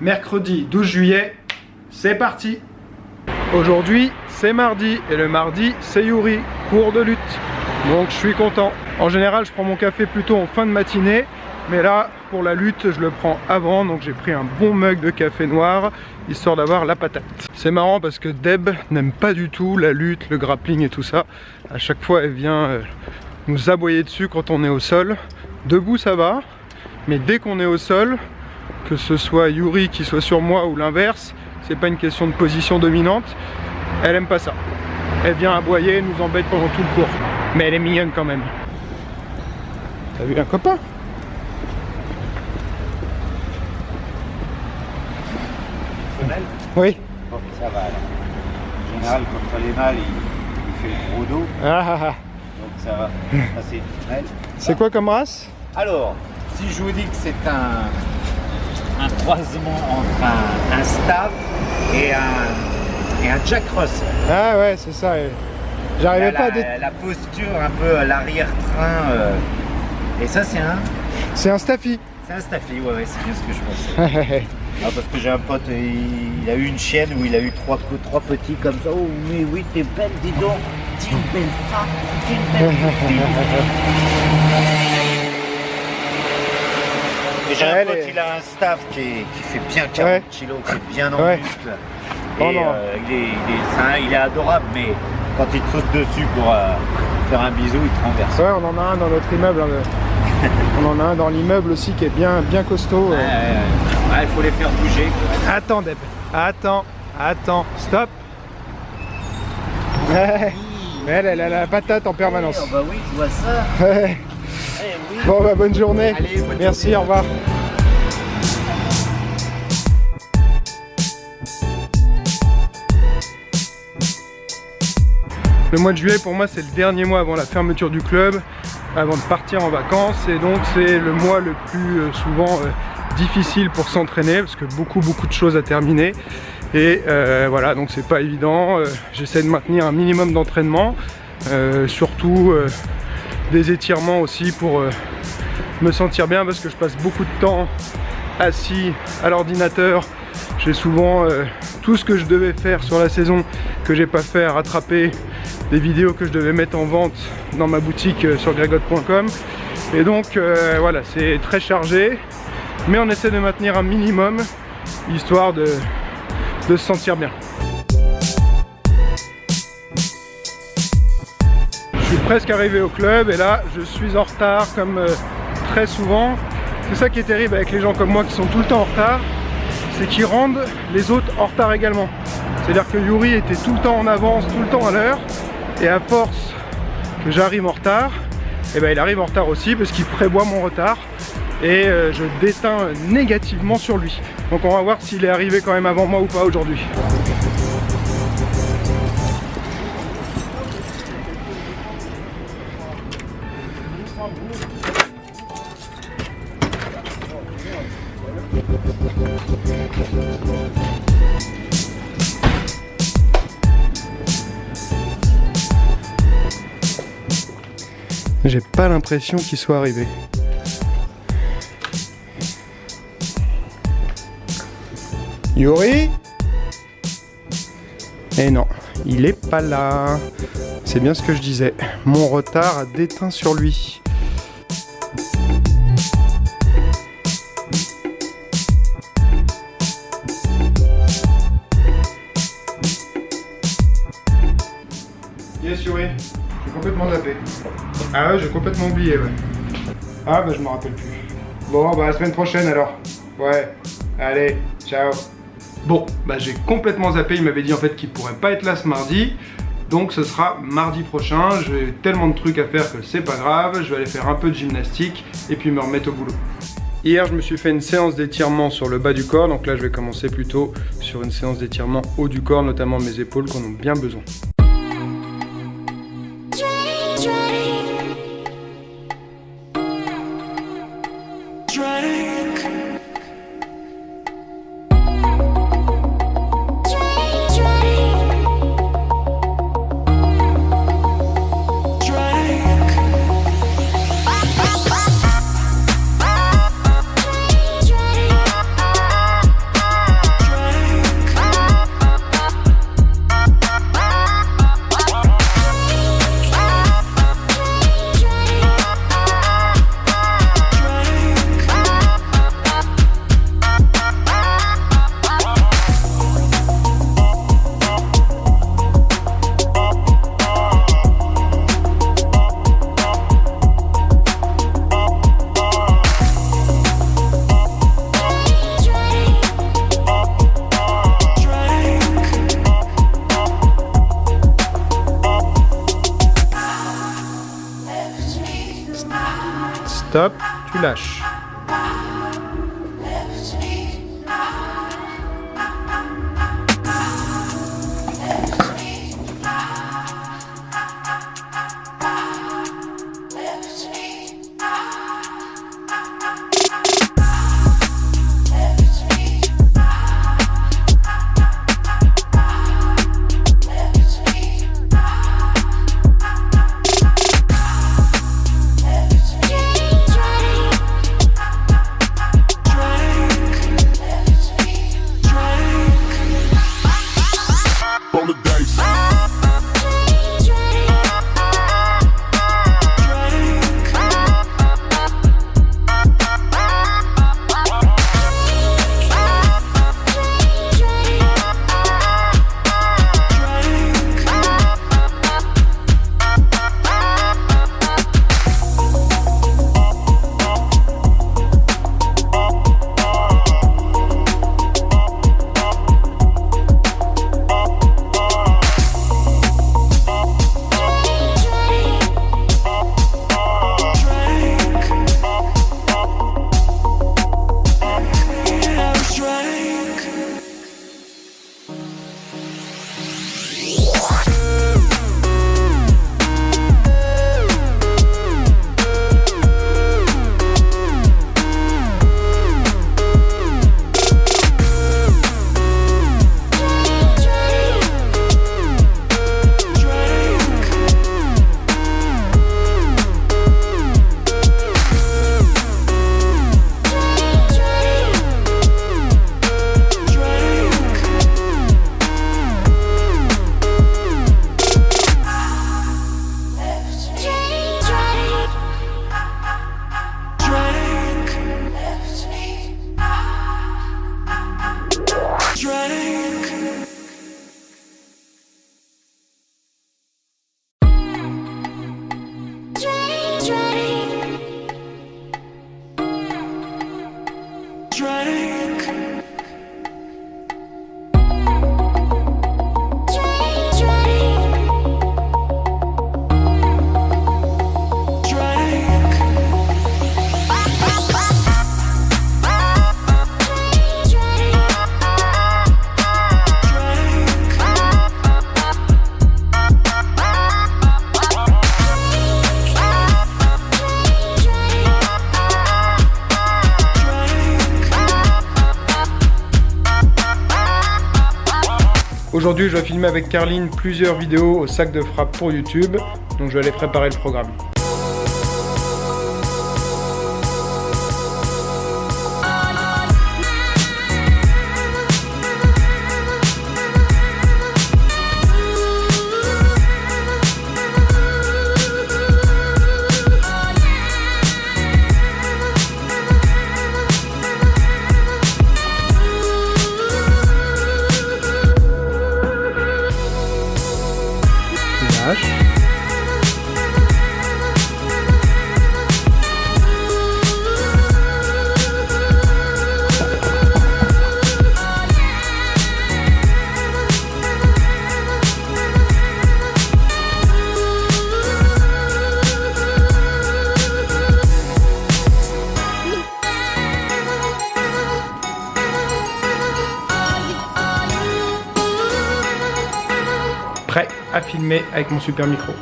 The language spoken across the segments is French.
mercredi 12 juillet, c'est parti. Aujourd'hui c'est mardi et le mardi c'est Yuri, cours de lutte. Donc je suis content. En général je prends mon café plutôt en fin de matinée, mais là pour la lutte je le prends avant, donc j'ai pris un bon mug de café noir histoire d'avoir la patate. C'est marrant parce que Deb n'aime pas du tout la lutte, le grappling et tout ça. À chaque fois elle vient nous aboyer dessus quand on est au sol. Debout ça va, mais dès qu'on est au sol, que ce soit Yuri qui soit sur moi ou l'inverse, c'est pas une question de position dominante, elle aime pas ça. Elle vient aboyer, nous embête pendant tout le cours. Mais elle est mignonne quand même. T'as vu un copain? Oui. Bon, ça va alors. En général, quand les mâles, il fait le gros dos. Donc ça va. Ça c'est une femelle. C'est quoi comme race? Alors, si je vous dis que c'est un croisement entre un staff et un Jack Russell. Ah ouais, c'est ça. J'arrivais pas à la posture un peu à l'arrière-train. Et ça c'est un... C'est un Staffy. C'est un Staffy, ouais, c'est bien ce que je pensais. Ah, parce que j'ai un pote, il a eu une chienne où il a eu trois petits comme ça. Oh mais oui, t'es belle, dis donc. T'es une belle femme, t'es une belle fille. Et j'ai un pote, il a un staff qui fait bien 40 kilos, qui est bien en muscle. Et il est adorable, mais quand il te saute dessus pour faire un bisou, il te renverse. Ouais, on en a un dans notre immeuble. On en a un dans l'immeuble aussi qui est bien costaud. Ouais, il faut les faire bouger. Attends Deb, attends, stop. Elle a la patate en permanence. Bah oui, tu vois ça. Oui. Bon bah bonne journée. Allez, merci, au revoir. Le mois de juillet pour moi c'est le dernier mois avant la fermeture du club, avant de partir en vacances, et donc c'est le mois le plus souvent difficile pour s'entraîner parce que beaucoup de choses à terminer, et voilà, donc c'est pas évident. J'essaie de maintenir un minimum d'entraînement, surtout des étirements aussi pour me sentir bien, parce que je passe beaucoup de temps assis à l'ordinateur. J'ai souvent tout ce que je devais faire sur la saison que j'ai pas fait à rattraper, des vidéos que je devais mettre en vente dans ma boutique sur gregot.com, et donc voilà, c'est très chargé, mais on essaie de maintenir un minimum histoire de se sentir bien. Je suis presque arrivé au club et là je suis en retard comme très souvent. C'est ça qui est terrible avec les gens comme moi qui sont tout le temps en retard, c'est qu'ils rendent les autres en retard également. C'est-à-dire que Yuri était tout le temps en avance, tout le temps à l'heure, et à force que j'arrive en retard, et ben il arrive en retard aussi parce qu'il prévoit mon retard, et je déteins négativement sur lui. Donc on va voir s'il est arrivé quand même avant moi ou pas aujourd'hui. J'ai pas l'impression qu'il soit arrivé. Yuri? Eh non, il est pas là. C'est bien ce que je disais. Mon retard a déteint sur lui. Yes Yuri, j'ai complètement zappé. Ah ouais, j'ai complètement oublié, ouais. Ah bah je me rappelle plus. Bon bah la semaine prochaine alors. Ouais, allez, ciao. Bon, bah j'ai complètement zappé, il m'avait dit en fait qu'il pourrait pas être là ce mardi. Donc ce sera mardi prochain, j'ai tellement de trucs à faire que c'est pas grave. Je vais aller faire un peu de gymnastique et puis me remettre au boulot. Hier je me suis fait une séance d'étirement sur le bas du corps. Donc là je vais commencer plutôt sur une séance d'étirement haut du corps, notamment mes épaules qu'on a bien besoin. stop, tu lâches. Aujourd'hui, je vais filmer avec Carline plusieurs vidéos au sac de frappe pour YouTube, donc je vais aller préparer le programme. Prêt à filmer avec mon super micro.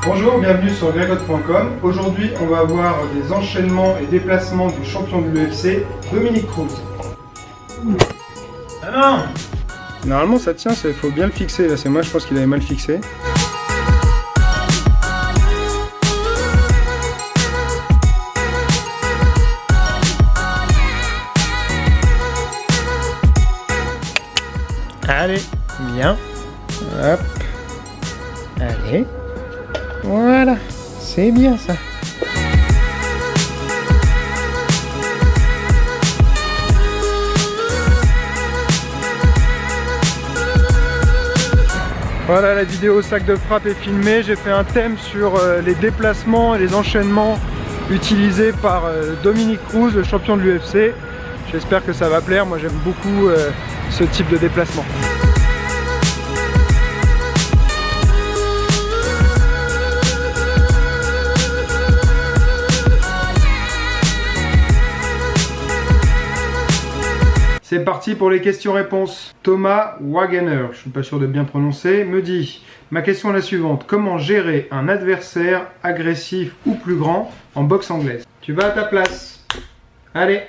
Bonjour, bienvenue sur gregot.com. Aujourd'hui, on va voir des enchaînements et déplacements du champion de l'UFC, Dominick Cruz. Ah non! Normalement ça tient, il faut bien le fixer. Là, c'est moi, je pense qu'il avait mal fixé. Allez, bien. Hop. Allez. Voilà. C'est bien ça. Voilà, la vidéo sac de frappe est filmée. J'ai fait un thème sur les déplacements et les enchaînements utilisés par Dominick Cruz, le champion de l'UFC. J'espère que ça va plaire. Moi, j'aime beaucoup ce type de déplacement. C'est parti pour les questions-réponses. Thomas Wagener, je suis pas sûr de bien prononcer, me dit: ma question est la suivante. Comment gérer un adversaire agressif ou plus grand en boxe anglaise? Tu vas à ta place. Allez.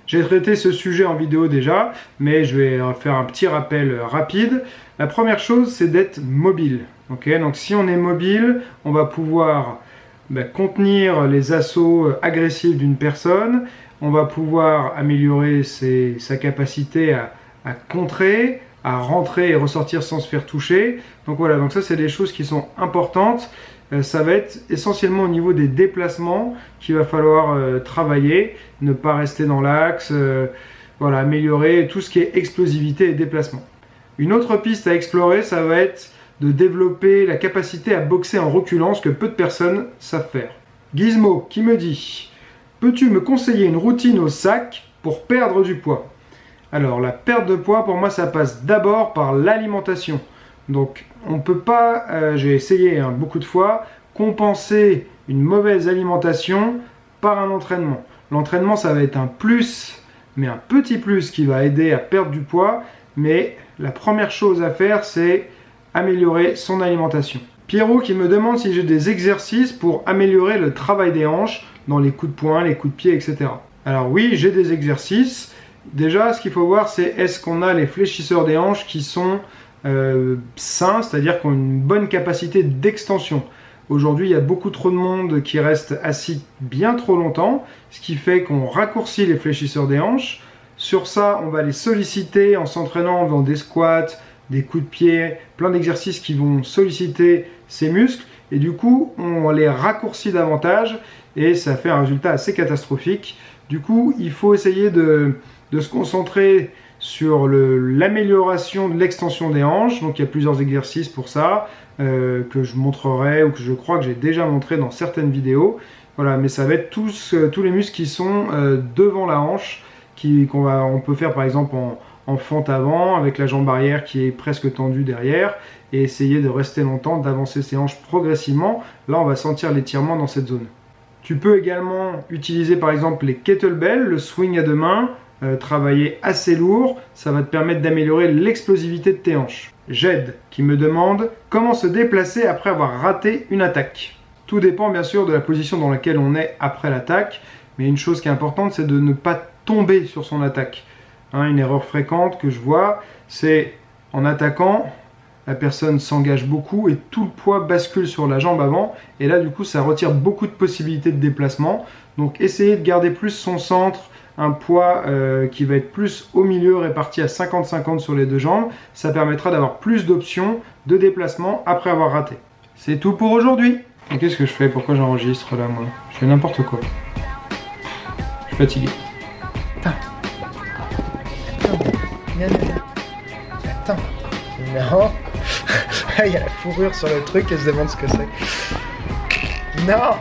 J'ai traité ce sujet en vidéo déjà, mais je vais faire un petit rappel rapide. La première chose, c'est d'être mobile. Okay, donc si on est mobile, on va pouvoir contenir les assauts agressifs d'une personne. On va pouvoir améliorer sa capacité à contrer, à rentrer et ressortir sans se faire toucher. Donc voilà, donc ça c'est des choses qui sont importantes. Ça va être essentiellement au niveau des déplacements qu'il va falloir travailler, ne pas rester dans l'axe, voilà, améliorer tout ce qui est explosivité et déplacement. Une autre piste à explorer, ça va être de développer la capacité à boxer en reculant, ce que peu de personnes savent faire. Gizmo qui me dit: peux-tu me conseiller une routine au sac pour perdre du poids? Alors la perte de poids pour moi ça passe d'abord par l'alimentation. Donc on ne peut pas, j'ai essayé beaucoup de fois, compenser une mauvaise alimentation par un entraînement. L'entraînement ça va être un plus, mais un petit plus qui va aider à perdre du poids. Mais la première chose à faire c'est améliorer son alimentation. Pierrot qui me demande si j'ai des exercices pour améliorer le travail des hanches dans les coups de poing, les coups de pied, etc. Alors oui, j'ai des exercices. Déjà, ce qu'il faut voir, c'est est-ce qu'on a les fléchisseurs des hanches qui sont sains, c'est-à-dire qui ont une bonne capacité d'extension. Aujourd'hui, il y a beaucoup trop de monde qui reste assis bien trop longtemps, ce qui fait qu'on raccourcit les fléchisseurs des hanches. Sur ça, on va les solliciter en s'entraînant dans des squats, des coups de pied, plein d'exercices qui vont solliciter ces muscles. Et du coup, on les raccourcit davantage et ça fait un résultat assez catastrophique. Du coup, il faut essayer de se concentrer sur l'amélioration de l'extension des hanches. Donc il y a plusieurs exercices pour ça que je montrerai ou que je crois que j'ai déjà montré dans certaines vidéos. Voilà, mais ça va être tous les muscles qui sont devant la hanche, on peut faire par exemple en fente avant avec la jambe arrière qui est presque tendue derrière et essayer de rester longtemps, d'avancer ses hanches progressivement. Là, on va sentir l'étirement dans cette zone. Tu peux également utiliser par exemple les kettlebells, le swing à deux mains, travailler assez lourd, ça va te permettre d'améliorer l'explosivité de tes hanches. Jed qui me demande comment se déplacer après avoir raté une attaque. Tout dépend bien sûr de la position dans laquelle on est après l'attaque, mais une chose qui est importante, c'est de ne pas tomber sur son attaque. Une erreur fréquente que je vois, c'est en attaquant, la personne s'engage beaucoup et tout le poids bascule sur la jambe avant, et là du coup ça retire beaucoup de possibilités de déplacement. Donc essayez de garder plus son centre, un poids qui va être plus au milieu, réparti à 50-50 sur les deux jambes. Ça permettra d'avoir plus d'options de déplacement après avoir raté. C'est tout pour aujourd'hui. Et qu'est-ce que je fais? Pourquoi j'enregistre là moi? Je fais n'importe quoi. Je suis fatigué. Attends. Attends. Non. Il y a la fourrure sur le truc et se demande ce que c'est. Non.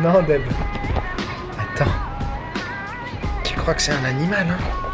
Non, Deb. Attends. Tu crois que c'est un animal, hein?